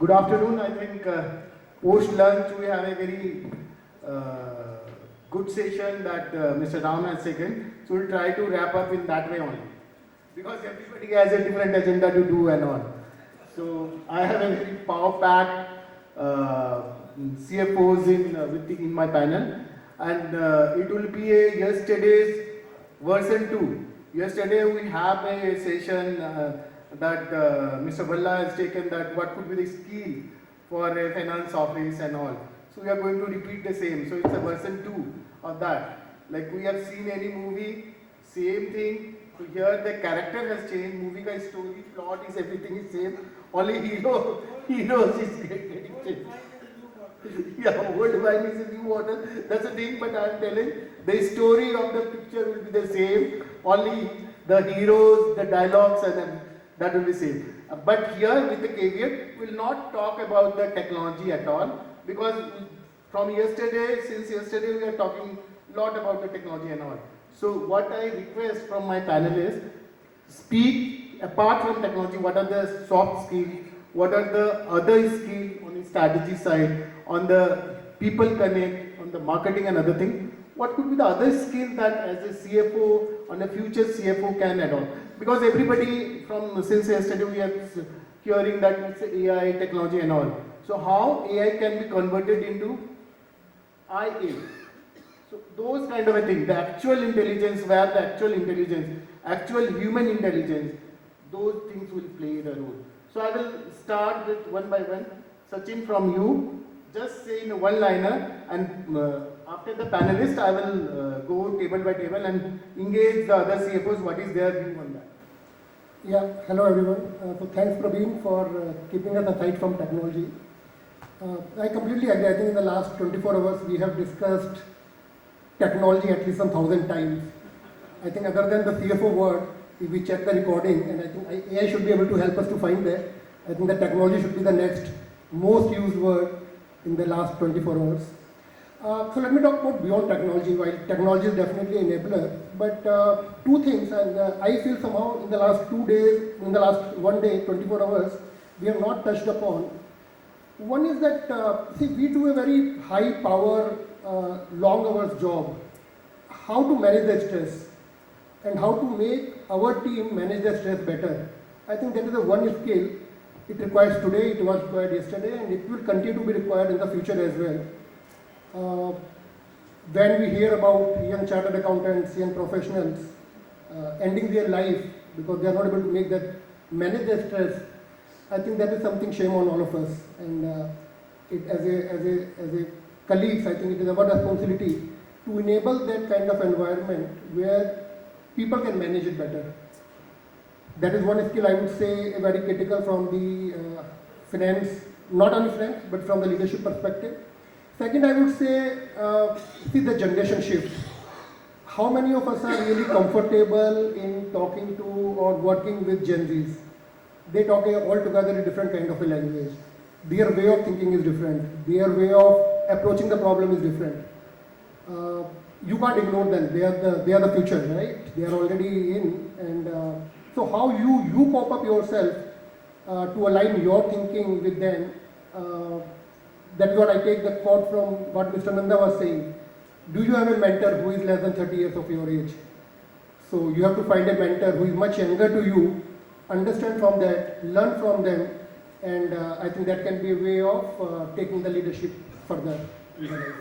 Good afternoon. I think post lunch we have a very good session that Mr. Ram has taken. So we'll try to wrap up in that way only. Because everybody has a different agenda to do and all. So I have a very power-packed CFOs in my panel, and it will be a yesterday's version 2. Yesterday we have a session that Mr. Birla has taken, that what could be the skill for a finance office and all. So we are going to repeat the same. So it's a version 2 of that. Like we have seen any movie, same thing. So here the character has changed, movie ka story, plot is everything is same. Only heroes is getting changed. Yeah, old wine is a new water. That's the thing, but I am telling the story of the picture will be the same. Only the heroes, the dialogues, and that will be same. But here, with the caveat, we will not talk about the technology at all, because from yesterday, since yesterday, we are talking a lot about the technology and all. So what I request from my panelists, speak apart from technology, what are the soft skills, what are the other skills on the strategy side, on the people connect, on the marketing and other things. What could be the other skill that as a CFO, on a future CFO can add on? Because everybody since yesterday we are hearing that it's AI, technology and all. So how AI can be converted into IA? So those kind of a thing, the actual intelligence, where the actual intelligence, actual human intelligence, those things will play the role. So I will start with one by one. Sachin, from you, just say in a one-liner, and after the panelist, I will go table by table and engage the other CFOs, what is their view on that. Yeah, hello everyone. So thanks Prabin for keeping us aside from technology. I completely agree. I think in the last 24 hours we have discussed technology at least 1,000 times. I think other than the CFO word, if we check the recording, and I think AI should be able to help us to find that. I think the technology should be the next most used word in the last 24 hours. So let me talk about beyond technology. While technology is definitely an enabler, but two things, and I feel somehow in the last 2 days, in the last 1 day, 24 hours, we have not touched upon. One is that, see, we do a very high power, long hours job. How to manage the stress and how to make our team manage the stress better. I think that is the one skill. It requires today, it was required yesterday, and it will continue to be required in the future as well. When we hear about young chartered accountants, young professionals ending their life because they are not able to manage their stress, I think that is something shame on all of us. And as a colleagues, I think it is our responsibility to enable that kind of environment where people can manage it better. That is one skill I would say very critical from the finance, not only finance, but from the leadership perspective. Second, I would say, see the generation shift. How many of us are really comfortable in talking to or working with Gen Zs? They talk altogether a different kind of a language. Their way of thinking is different. Their way of approaching the problem is different. You can't ignore them. They are the future, right? They are already in. And so how you pop up yourself to align your thinking with them. That's what I take the quote from what Mr. Nanda was saying. Do you have a mentor who is less than 30 years of your age? So you have to find a mentor who is much younger to you, understand from that, learn from them, and I think that can be a way of taking the leadership further in the life.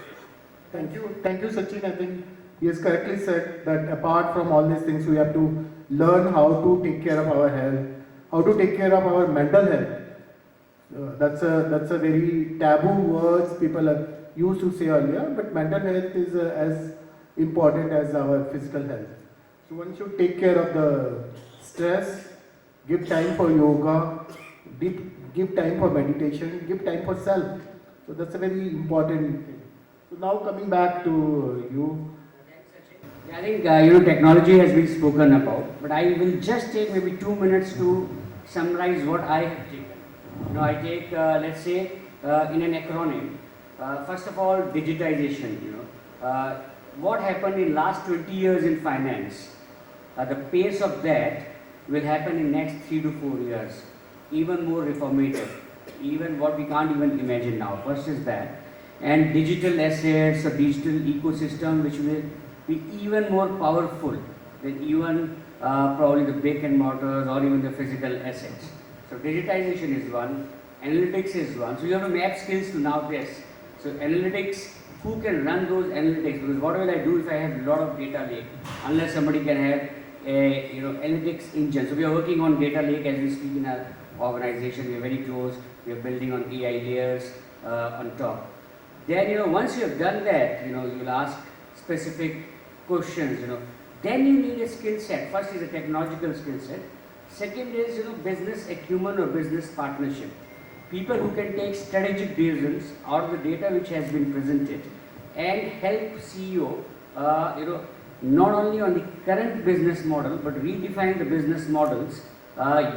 Thank you, Sachin. I think he has correctly said that apart from all these things, we have to learn how to take care of our health, how to take care of our mental health. That's a very taboo words people used to say earlier, but mental health is as important as our physical health. So one should take care of the stress, give time for yoga, give time for meditation, give time for self. So that's a very important thing. So now coming back to you. I think technology has been spoken about, but I will just take maybe 2 minutes to summarize what I have taken. I take, let's say, in an acronym. First of all, digitization. What happened in last 20 years in finance? The pace of that will happen in next 3 to 4 years, even more reformative. even what we can't even imagine now. First is that, and digital assets, a digital ecosystem which will be even more powerful than even probably the brick and mortars or even the physical assets. So digitization is one, analytics is one. So you have to map skills to now this. So analytics, who can run those analytics? Because what will I do if I have a lot of data lake? Unless somebody can have a analytics engine. So we are working on data lake as we speak in our organization. We are very close. We are building on AI layers on top. Then once you have done that, you'll ask specific questions. Then you need a skill set. First is a technological skill set. Second is business acumen or business partnership. People who can take strategic decisions out of the data which has been presented and help CEO, not only on the current business model but redefine the business models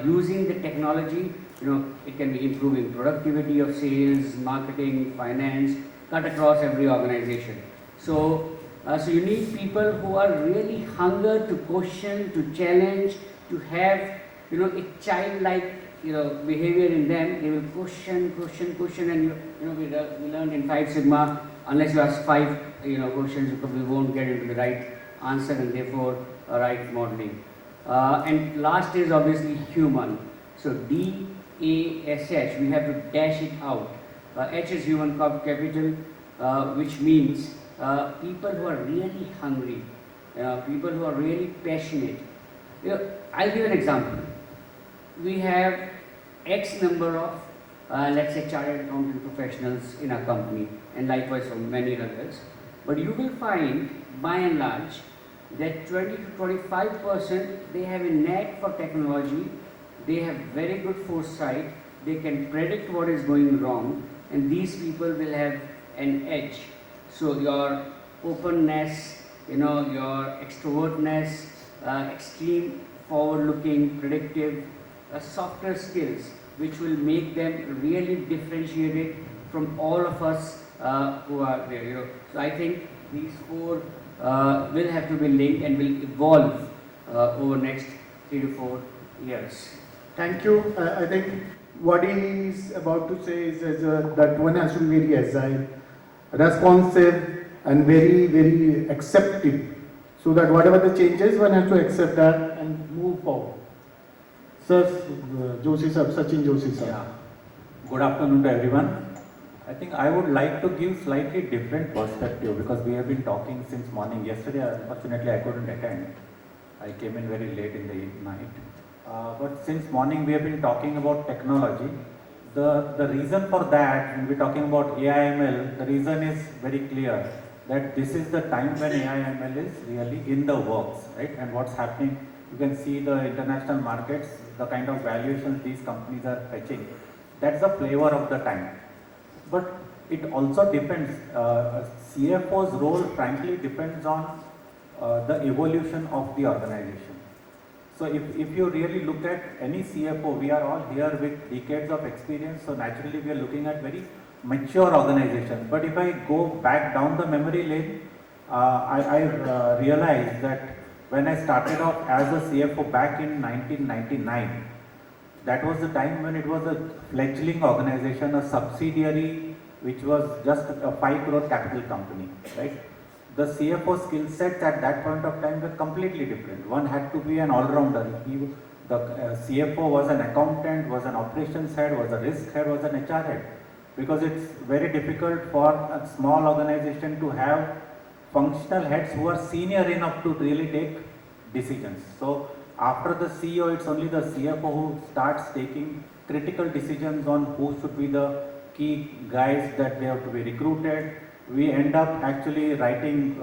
using the technology. It can be improving productivity of sales, marketing, finance, cut across every organization. So you need people who are really hunger to question, to challenge, to have a childlike behavior in them. They will question, and we learned in 5 Sigma, unless you ask 5 questions, you probably won't get into the right answer and therefore a right modeling. And last is obviously human. So DASH, we have to dash it out. H is human capital, which means people who are really hungry, people who are really passionate. I'll give an example. We have X number of, let's say, chartered accounting professionals in our company, and likewise for many others. But you will find, by and large, that 20 to 25% they have a knack for technology, they have very good foresight, they can predict what is going wrong, and these people will have an edge. So your openness, your extrovertness, extreme forward-looking, predictive, softer skills, which will make them really differentiated from all of us who are there. So I think these 4 will have to be linked and will evolve over next 3 to 4 years. Thank you. I think what he is about to say is that one has to be very agile, responsive, and very, very accepting, so that whatever the changes, one has to accept that and move forward. Sir, Joshi sir, Sachin Joshi sir. Yeah. Good afternoon to everyone. I think I would like to give slightly different perspective because we have been talking since morning. Yesterday, unfortunately, I couldn't attend. I came in very late in the night. But since morning, we have been talking about technology. The reason for that, when we're talking about AI/ML, the reason is very clear that this is the time when AI/ML is really in the works, right? And what's happening, you can see the international markets, the kind of valuations these companies are fetching. That's the flavor of the time. But it also depends, CFO's role frankly depends on the evolution of the organization. So if you really look at any CFO, we are all here with decades of experience, so naturally we are looking at very mature organizations. But if I go back down the memory lane, I realized that when I started off as a CFO back in 1999, that was the time when it was a fledgling organization, a subsidiary which was just a 5 crore capital company, right? The CFO skill sets at that point of time were completely different. One had to be an all-rounder. The CFO was an accountant, was an operations head, was a risk head, was an HR head. Because it's very difficult for a small organization to have functional heads who are senior enough to really take decisions. So after the CEO, it's only the CFO who starts taking critical decisions on who should be the key guys that they have to be recruited. We end up actually writing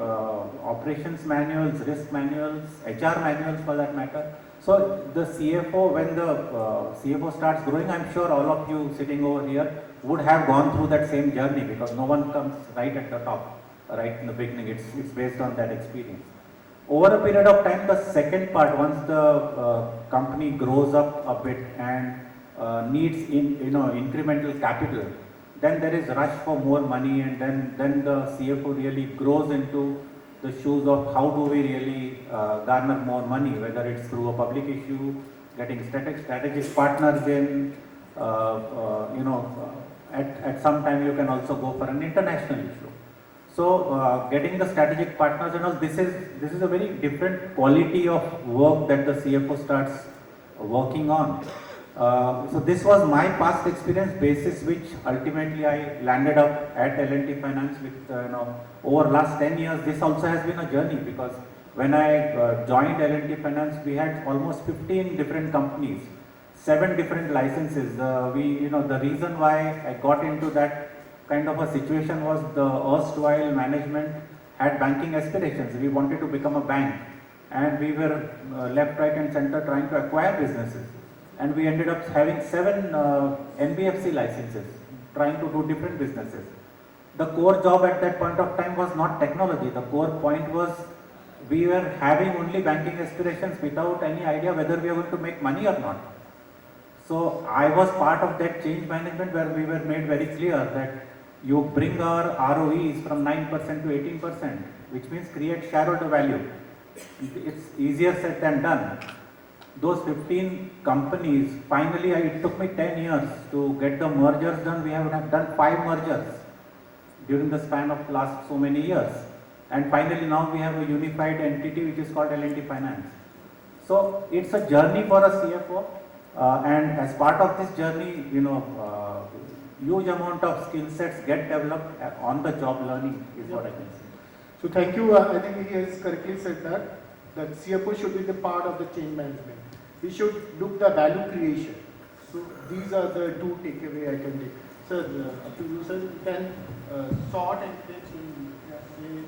operations manuals, risk manuals, HR manuals for that matter. So the CFO, when the CFO starts growing, I'm sure all of you sitting over here would have gone through that same journey because no one comes right at the top, right in the beginning. It's based on that experience. Over a period of time, the second part, once the company grows up a bit and needs incremental capital, then there is rush for more money, and then the CFO really grows into the shoes of how do we really garner more money, whether it's through a public issue, getting strategic partners in, at some time you can also go for an international issue. So getting the strategic partners and all, this is a very different quality of work that the CFO starts working on. So this was my past experience basis, which ultimately I landed up at L&T Finance with, over last 10 years. This also has been a journey, because when I joined L&T Finance, we had almost 15 different companies, 7 different licenses. The reason why I got into that kind of a situation was the erstwhile management had banking aspirations. We wanted to become a bank, and we were left, right and center trying to acquire businesses. And we ended up having 7 NBFC licenses, trying to do different businesses. The core job at that point of time was not technology. The core point was we were having only banking aspirations without any idea whether we are going to make money or not. So I was part of that change management where we were made very clear that you bring our ROEs from 9% to 18%, which means create shareholder value. It's easier said than done. Those 15 companies, finally it took me 10 years to get the mergers done. We have done 5 mergers during the span of last so many years. And finally now we have a unified entity which is called L&T Finance. So it's a journey for a CFO, and as part of this journey, huge amount of skill sets get developed. On the job learning is what I can say. So thank you. I think he has correctly said that CFO should be the part of the change management. We should look the value creation. So these are the 2 takeaway I can take. Sir, up to you, sir. You can sort and fetch in.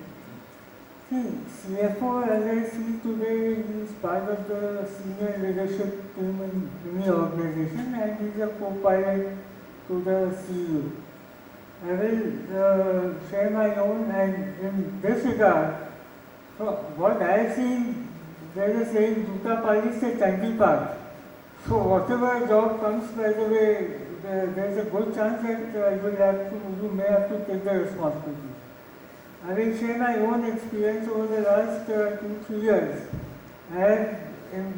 See, CFO, as I see today, is part of the senior leadership team in any organization, and he is a co-pilot to the CEO. I will share my own, and in this regard, so what I have seen, there is a saying, Juta Pali se Chandi Path. So whatever job comes by the way, there is a good chance that you may have to take the responsibility. I will share my own experience over the last 2-3 years. I have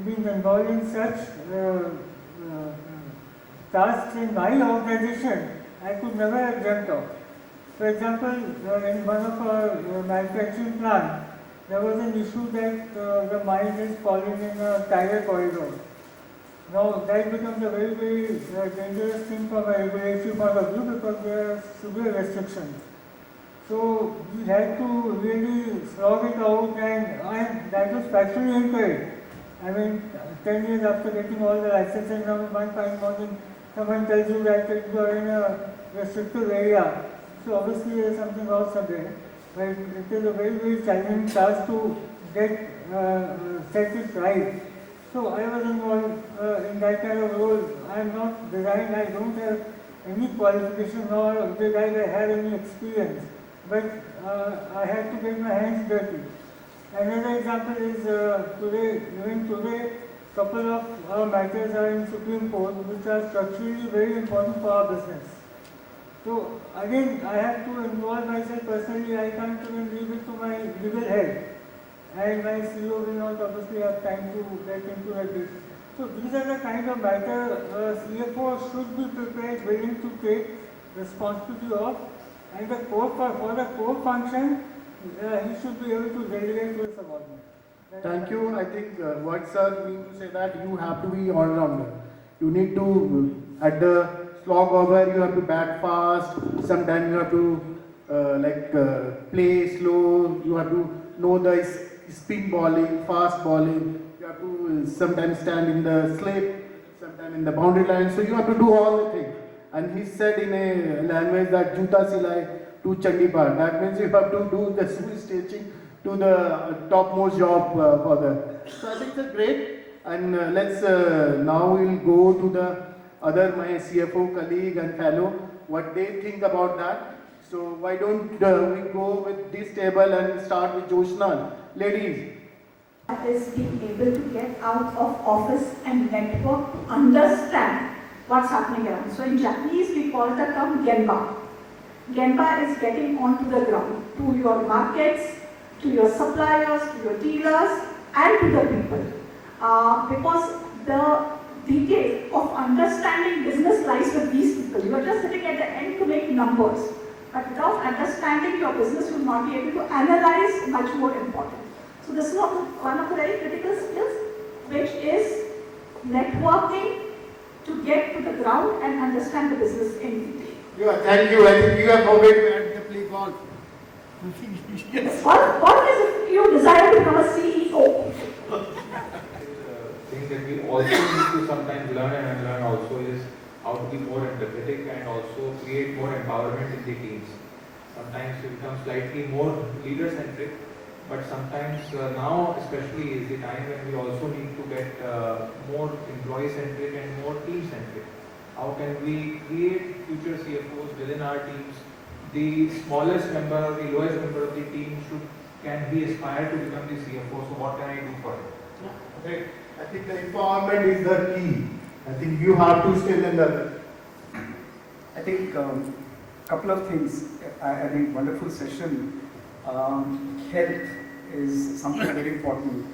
been involved in such tasks in my organization I could never have dreamt of. For example, in one of our manufacturing plants, there was an issue that the mine is falling in a tire corridor. Now that becomes a very, very dangerous thing from a regulatory point of view, because there are severe restrictions. So we had to really slog it out, and that was factually incorrect. I mean, 10 years after getting all the licenses, now one fine morning someone tells you that you are in a restricted area. So obviously there is something wrong somewhere. But it is a very, very challenging task to get set it right. So I was involved in that kind of role. I am not designed, I don't have any qualification, nor did I have any experience. But I had to get my hands dirty. Another example is even today, couple of our matters are in Supreme Court, which are structurally very important for our business. So again, I have to involve myself personally. I can't even leave it to my legal head. And my CEO will not obviously have time to get into this. So these are the kind of matter CFO should be prepared, willing to take responsibility of. And for the core function, he should be able to delegate to a subordinate. Thank you. I think what sir mean to say that you have to be all-rounder. You need to, at the slog over, you have to bat fast. Sometimes you have to play slow. You have to know the spin bowling, fast bowling. You have to sometimes stand in the slip, sometimes in the boundary line. So you have to do all the things. And he said in a language that Juta Silai to Chandigarh. That means you have to do the school stitching to the topmost job for that. So I think it's great. And let's now we'll go to the other my CFO colleague and fellow what they think about that. So why don't we go with this table and start with Joshna. Ladies. That is being able to get out of office and network, understand what's happening around. So in Japanese we call the term Genba. Genba is getting onto the ground, to your markets, to your suppliers, to your dealers, and to the people. Because the detail of understanding business business lies with these people. You are just sitting at the end to make numbers. But without understanding your business, you will not be able to analyze much more important. So this is one of the very critical skills, which is networking to get to the ground and understand the business in detail. Yeah, thank you. I think you have forgotten to add the play ball. Yes. What is if you desire to become a CEO? Thing that we also need to sometimes learn and unlearn also is how to be more empathetic and also create more empowerment in the teams. Sometimes we become slightly more leader-centric, but sometimes now especially is the time when we also need to get more employee-centric and more team-centric. How can we create future CFOs within our teams? The smallest member or the lowest member of the team can be aspired to become the CFO. So what can I do for it? Okay. I think the empowerment is the key. I think you have to strengthen that. I think couple of things. I think wonderful session. Health is something very important.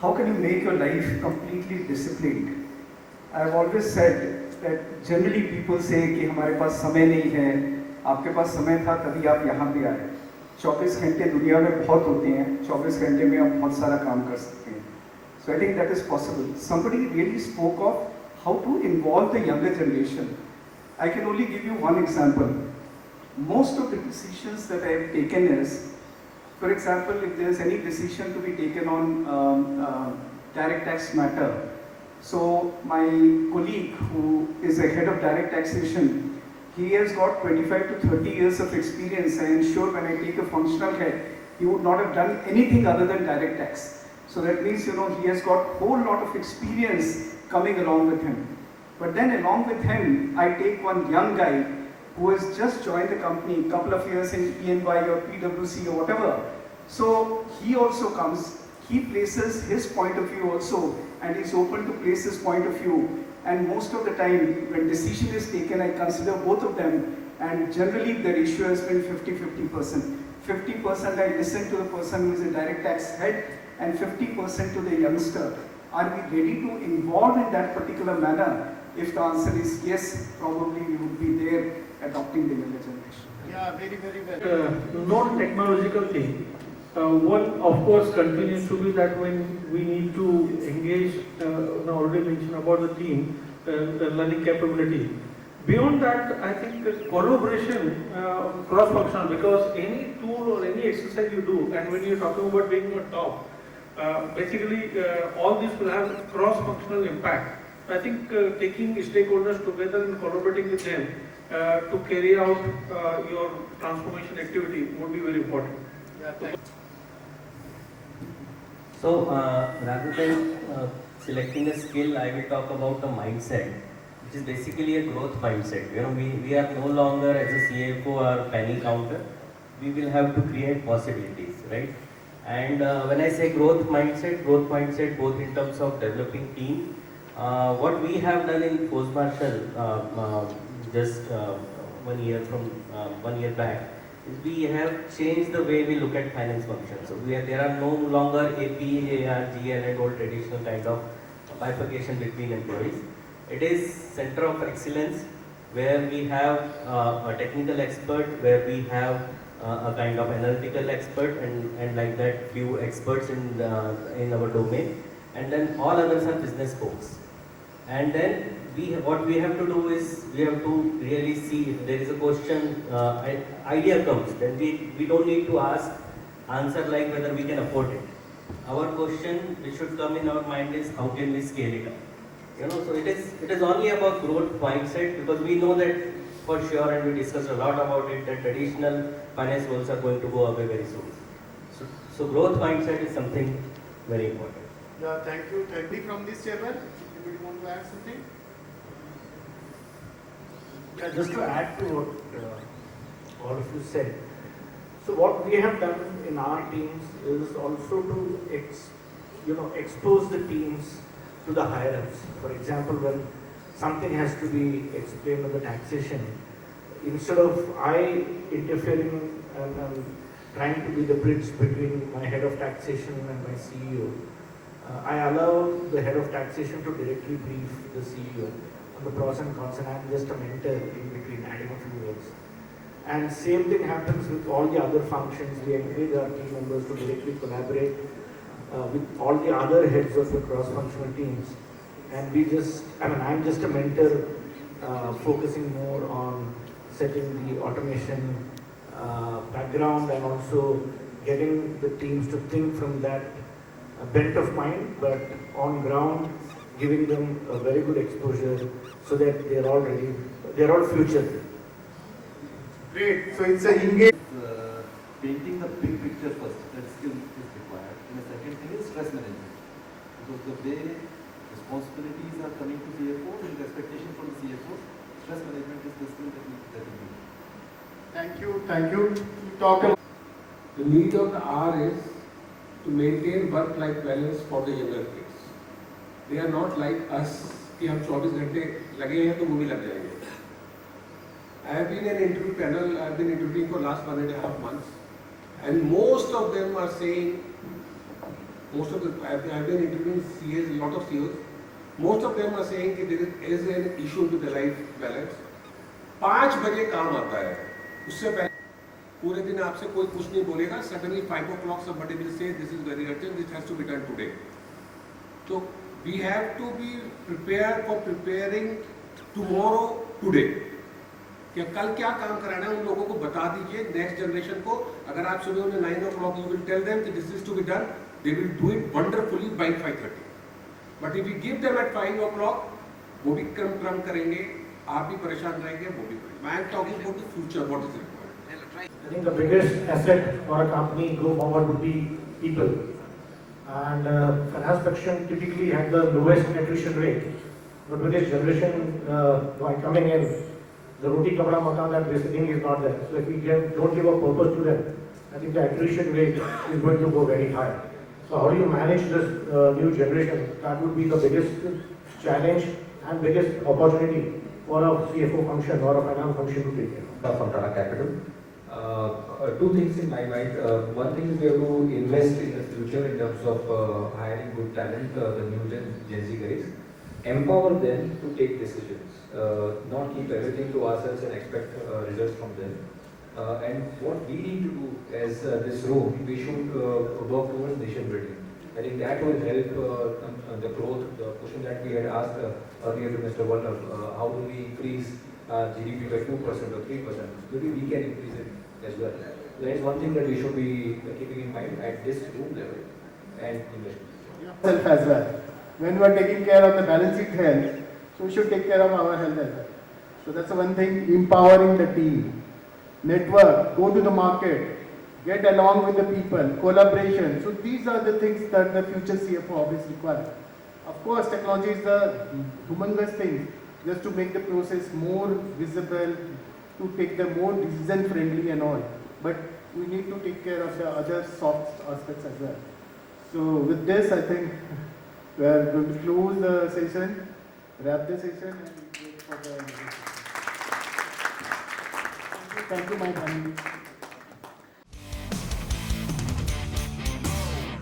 How can you make your life completely disciplined? I've always said that generally people say कि हमारे पास समय नहीं है, आपके पास समय था तभी आप यहाँ पे आए. 24 घंटे दुनिया में बहुत होते हैं, 24 घंटे में आप बहुत सारा काम कर सकते हैं. So I think that is possible. Somebody really spoke of how to involve the younger generation. I can only give you one example. Most of the decisions that I have taken is, for example, if there is any decision to be taken on direct tax matter, so my colleague who is a head of direct taxation, he has got 25 to 30 years of experience. I am sure when I take a functional head, he would not have done anything other than direct tax. So that means, he has got a whole lot of experience coming along with him. But then along with him, I take one young guy who has just joined the company, a couple of years in ENY or PwC or whatever. So he also comes, he places his point of view also, and is open to place his point of view. And most of the time, when decision is taken, I consider both of them, and generally the ratio has been 50-50%. 50% I listen to the person who is a direct tax head, and 50% to the youngster. Are we ready to involve in that particular manner? If the answer is yes, probably we would be there adopting the younger generation. Yeah, very, very well. Non-technological thing. One, of course, continues to be that when we need to engage, I already mentioned about the team, the learning capability. Beyond that, I think collaboration, cross-functional, because any tool or any exercise you do, and when you're talking about being on top, basically all this will have cross-functional impact. I think taking stakeholders together and collaborating with them to carry out your transformation activity would be very important. Yeah, thanks. So rather than selecting a skill, I will talk about the mindset, which is basically a growth mindset. We are no longer as a CFO or penny counter. We will have to create possibilities, right? And when I say growth mindset both in terms of developing team. What we have done in Post Marshall just 1 year back is we have changed the way we look at finance functions. So there are no longer AP, AR, GL and all traditional kind of bifurcation between employees. It is center of excellence where we have a technical expert, where we have a kind of analytical expert and like that few experts in our domain, and then all others are business folks. And then what we have to do is we have to really see if there is a question, idea comes, then we don't need to answer like whether we can afford it. Our question which should come in our mind is how can we scale it up? So it is only about growth mindset, because we know that for sure, and we discussed a lot about it, that traditional finance roles are going to go away very soon. So growth mindset is something very important. Yeah, thank you. Anybody from this chamber? Anybody want to add something? Yeah, just to add to what all of you said. So what we have done in our teams is also to expose the teams to the higher ups. For example, when something has to be explained on the taxation, instead of I interfering and trying to be the bridge between my head of taxation and my CEO, I allow the head of taxation to directly brief the CEO on the pros and cons, and I'm just a mentor in between, adding a few words. And same thing happens with all the other functions. We encourage our team members to directly collaborate with all the other heads of the cross-functional teams. And I'm just a mentor focusing more on setting the automation background and also getting the teams to think from that bent of mind, but on ground, giving them a very good exposure so that they're all ready, they're all future. Great. So it's a engage. Painting the big picture first, that skill is required. And the second thing is stress management. Because the way responsibilities are coming to CFOs and the expectation from the CFOs, stress management is the skill that we need. Thank you. Thank you. Talk about the need of the hour is to maintain work-life balance for the younger kids. They are not like us कि हम 24 घंटे लगे हैं तो वो भी लग जाएंगे. I have been an interview panel. I have been interviewing for last 1.5 months, and most of them are saying, I have been interviewing CAs, a lot of CEOs. Most of them are saying that there is an issue with the life balance. 5 बजे काम आता है, उससे पहले पूरे दिन आपसे कोई कुछ नहीं बोलेगा. Suddenly 5 o'clock somebody will say this is very urgent, this has to be done today. So we have to be prepared for preparing tomorrow today. कि कल क्या काम कराना है उन लोगों को बता दीजिए नेक्स्ट जनरेशन को. अगर आप सुबह उन्हें 9 o'clock you will tell them that this is to be done, they will do it wonderfully by 5:30. But if we give them at 5 o'clock, वो भी क्रम करेंगे, आप भी परेशान रहेंगे, वो भी परेशान. I am talking about the future, what is required. I think the biggest asset for a company go forward would be people. And finance section typically had the lowest attrition rate. But with this generation coming in, the roti kapda makan, that basic thing is not there. So if we don't give a purpose to them, I think the attrition rate is going to go very high. So how do you manage this new generation? That would be the biggest challenge and biggest opportunity for a CFO function or a finance function to take care. From Tata Capital. Two things in my mind. One thing is we have to invest in the future in terms of hiring good talent, the new Gen Z guys. Empower them to take decisions. Not keep everything to ourselves and expect results from them. And what we need to do as this room, we should work towards nation building. I think that will help the growth, the question that we had asked earlier to Mr. Vallabh, how do we increase GDP by 2% or 3%? Maybe we can increase it as well. That is one thing that we should be keeping in mind at this room level and investment. Self as well. When we are taking care of the balance sheet health, so we should take care of our health as well. So that's the one thing, empowering the team. Network, go to the market, get along with the people, collaboration. So these are the things that the future CFO always requires. Of course, technology is the humongous thing, just to make the process more visible, to take the more decision friendly and all. But we need to take care of the other soft aspects as well. So with this, I think we are going to close the session, wrap the session, and wait for the. Thank you, my family.